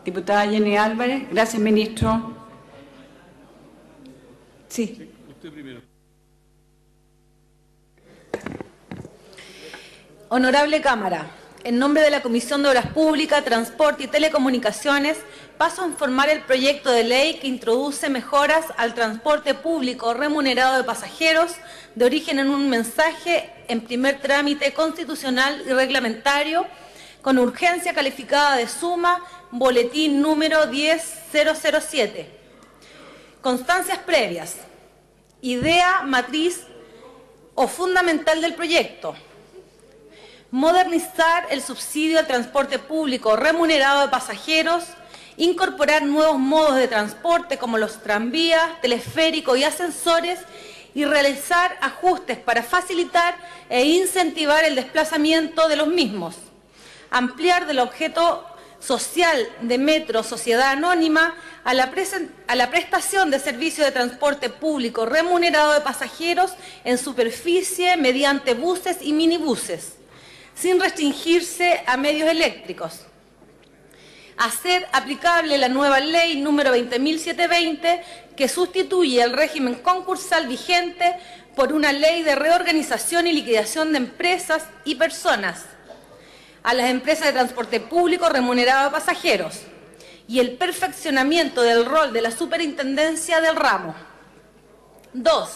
Diputada Jenny Álvarez. Gracias, ministro. Sí. Usted primero. Honorable Cámara, en nombre de la Comisión de Obras Públicas, Transporte y Telecomunicaciones, paso a informar el proyecto de ley que introduce mejoras al transporte público remunerado de pasajeros de origen en un mensaje en primer trámite constitucional y reglamentario con urgencia calificada de suma, boletín número 10007. Constancias previas. Idea, matriz o fundamental del proyecto. Modernizar el subsidio al transporte público remunerado de pasajeros, incorporar nuevos modos de transporte como los tranvías, teleféricos y ascensores y realizar ajustes para facilitar e incentivar el desplazamiento de los mismos. Ampliar del objeto social de Metro Sociedad Anónima a la prestación de servicio de transporte público remunerado de pasajeros en superficie mediante buses y minibuses, sin restringirse a medios eléctricos. Hacer aplicable la nueva ley número 20.720 que sustituye el régimen concursal vigente por una ley de reorganización y liquidación de empresas y personas a las empresas de transporte público remunerado de pasajeros y el perfeccionamiento del rol de la superintendencia del ramo. 2.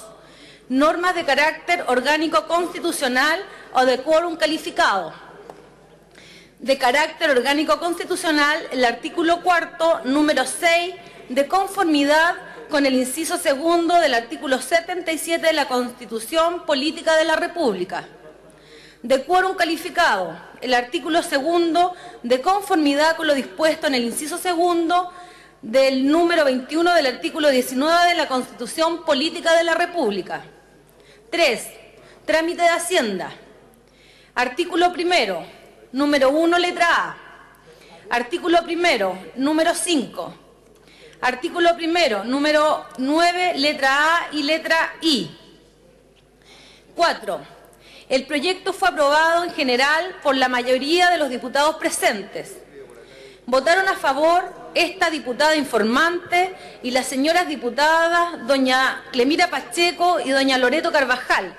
Normas de carácter orgánico constitucional o de quórum calificado. De carácter orgánico constitucional, el artículo 4, número 6, de conformidad con el inciso segundo del artículo 77 de la Constitución Política de la República. De quórum calificado, el artículo segundo, de conformidad con lo dispuesto en el inciso segundo del número 21 del artículo 19 de la Constitución Política de la República. 3. Trámite de Hacienda. Artículo primero, número 1, letra A. Artículo primero, número 5. Artículo primero, número 9, letra A y letra I. 4. El proyecto fue aprobado en general por la mayoría de los diputados presentes. Votaron a favor esta diputada informante y las señoras diputadas doña Clemira Pacheco y doña Loreto Carvajal.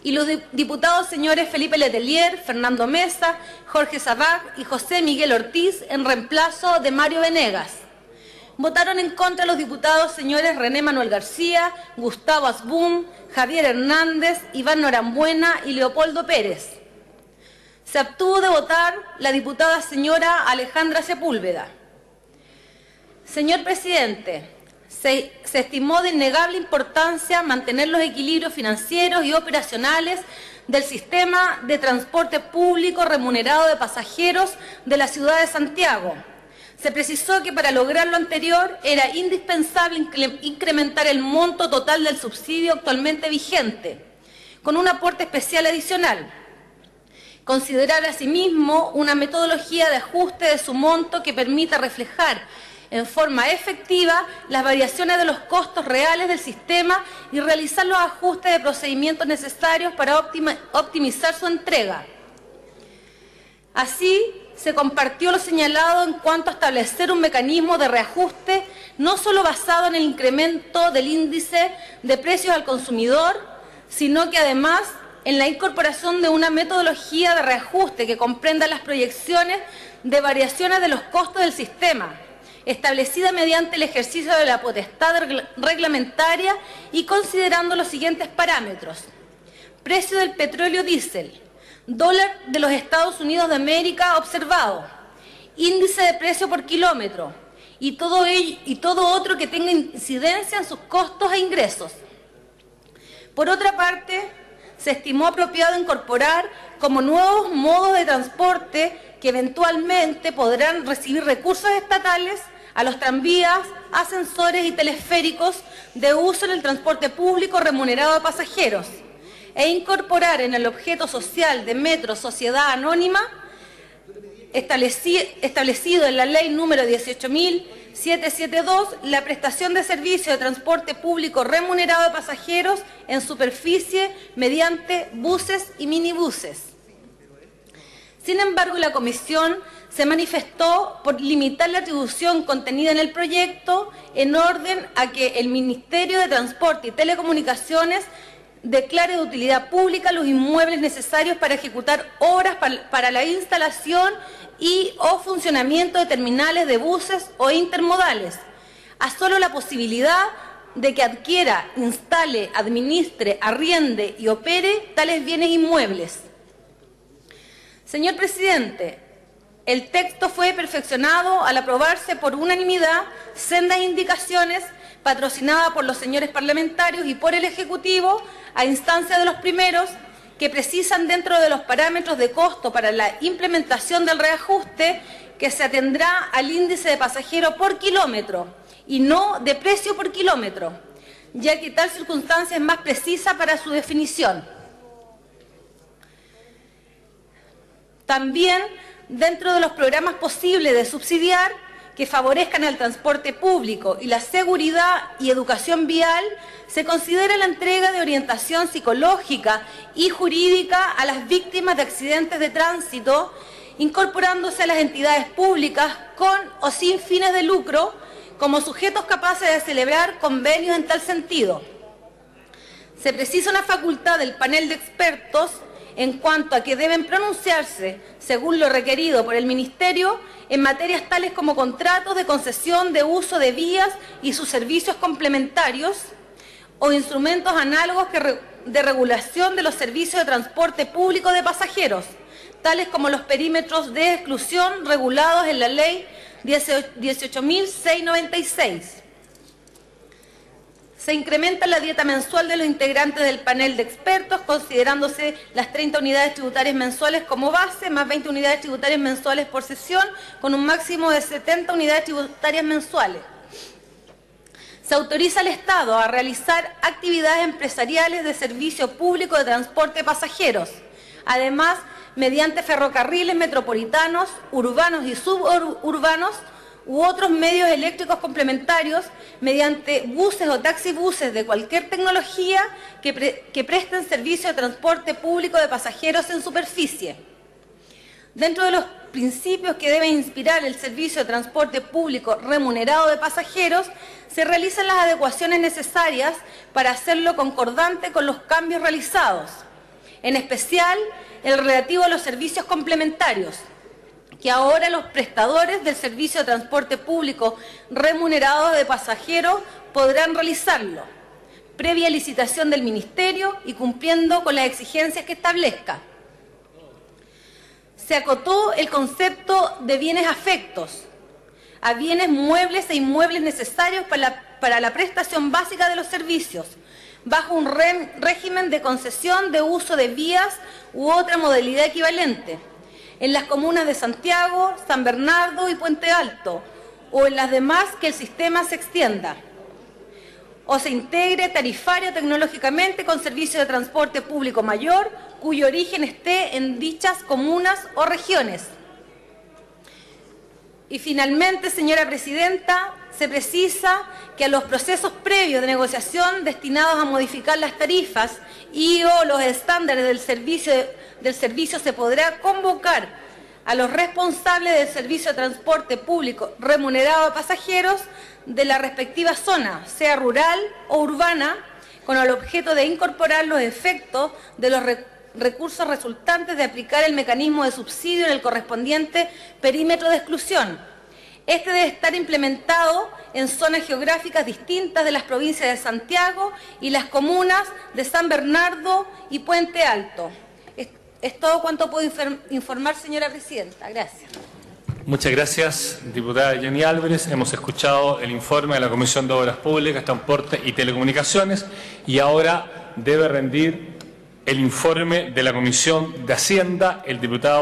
Y los diputados señores Felipe Letelier, Fernando Mesa, Jorge Sabag y José Miguel Ortiz en reemplazo de Mario Venegas. Votaron en contra los diputados señores René Manuel García, Gustavo Asbun, Javier Hernández, Iván Norambuena y Leopoldo Pérez. Se abstuvo de votar la diputada señora Alejandra Sepúlveda. Señor presidente, se estimó de innegable importancia mantener los equilibrios financieros y operacionales del sistema de transporte público remunerado de pasajeros de la ciudad de Santiago. Se precisó que para lograr lo anterior era indispensable incrementar el monto total del subsidio actualmente vigente, con un aporte especial adicional. Considerar asimismo una metodología de ajuste de su monto que permita reflejar en forma efectiva las variaciones de los costos reales del sistema y realizar los ajustes de procedimientos necesarios para optimizar su entrega. Así, se compartió lo señalado en cuanto a establecer un mecanismo de reajuste no solo basado en el incremento del índice de precios al consumidor, sino que además en la incorporación de una metodología de reajuste que comprenda las proyecciones de variaciones de los costos del sistema, establecida mediante el ejercicio de la potestad reglamentaria y considerando los siguientes parámetros: precio del petróleo diésel, dólar de los Estados Unidos de América observado, índice de precio por kilómetro y todo otro que tenga incidencia en sus costos e ingresos. Por otra parte, se estimó apropiado incorporar como nuevos modos de transporte que eventualmente podrán recibir recursos estatales a los tranvías, ascensores y teleféricos de uso en el transporte público remunerado de pasajeros, e incorporar en el objeto social de Metro Sociedad Anónima, establecido en la ley número 18.772, la prestación de servicio de transporte público remunerado de pasajeros en superficie mediante buses y minibuses. Sin embargo, la Comisión se manifestó por limitar la atribución contenida en el proyecto en orden a que el Ministerio de Transporte y Telecomunicaciones declare de utilidad pública los inmuebles necesarios para ejecutar obras para la instalación y o funcionamiento de terminales de buses o intermodales, a solo la posibilidad de que adquiera, instale, administre, arriende y opere tales bienes inmuebles. Señor presidente, el texto fue perfeccionado al aprobarse por unanimidad sendas indicaciones patrocinadas por los señores parlamentarios y por el Ejecutivo a instancia de los primeros, que precisan dentro de los parámetros de costo para la implementación del reajuste que se atendrá al índice de pasajero por kilómetro y no de precio por kilómetro, ya que tal circunstancia es más precisa para su definición. También, dentro de los programas posibles de subsidiar que favorezcan el transporte público y la seguridad y educación vial, se considera la entrega de orientación psicológica y jurídica a las víctimas de accidentes de tránsito, incorporándose a las entidades públicas con o sin fines de lucro como sujetos capaces de celebrar convenios en tal sentido. Se precisa una facultad del panel de expertos en cuanto a que deben pronunciarse, según lo requerido por el Ministerio, en materias tales como contratos de concesión de uso de vías y sus servicios complementarios o instrumentos análogos de regulación de los servicios de transporte público de pasajeros, tales como los perímetros de exclusión regulados en la Ley 18.696. Se incrementa la dieta mensual de los integrantes del panel de expertos, considerándose las 30 unidades tributarias mensuales como base, más 20 unidades tributarias mensuales por sesión, con un máximo de 70 unidades tributarias mensuales. Se autoriza al Estado a realizar actividades empresariales de servicio público de transporte de pasajeros, además, mediante ferrocarriles metropolitanos, urbanos y suburbanos, u otros medios eléctricos complementarios, mediante buses o taxibuses de cualquier tecnología que presten servicio de transporte público de pasajeros en superficie. Dentro de los principios que deben inspirar el servicio de transporte público remunerado de pasajeros, se realizan las adecuaciones necesarias para hacerlo concordante con los cambios realizados, en especial el relativo a los servicios complementarios, que ahora los prestadores del servicio de transporte público remunerado de pasajeros podrán realizarlo, previa licitación del Ministerio y cumpliendo con las exigencias que establezca. Se acotó el concepto de bienes afectos a bienes muebles e inmuebles necesarios para la prestación básica de los servicios, bajo un régimen de concesión de uso de vías u otra modalidad equivalente, en las comunas de Santiago, San Bernardo y Puente Alto, o en las demás que el sistema se extienda, o se integre tarifario tecnológicamente con servicio de transporte público mayor, cuyo origen esté en dichas comunas o regiones. Y finalmente, señora presidenta, se precisa que a los procesos previos de negociación destinados a modificar las tarifas y o los estándares del servicio se podrá convocar a los responsables del servicio de transporte público remunerado de pasajeros de la respectiva zona, sea rural o urbana, con el objeto de incorporar los efectos de los recursos resultantes de aplicar el mecanismo de subsidio en el correspondiente perímetro de exclusión. Este debe estar implementado en zonas geográficas distintas de las provincias de Santiago y las comunas de San Bernardo y Puente Alto. Es todo cuanto puedo informar, señora presidenta. Gracias. Muchas gracias, diputada Jenny Álvarez. Hemos escuchado el informe de la Comisión de Obras Públicas, Transporte y Telecomunicaciones y ahora debe rendir el informe de la Comisión de Hacienda el diputado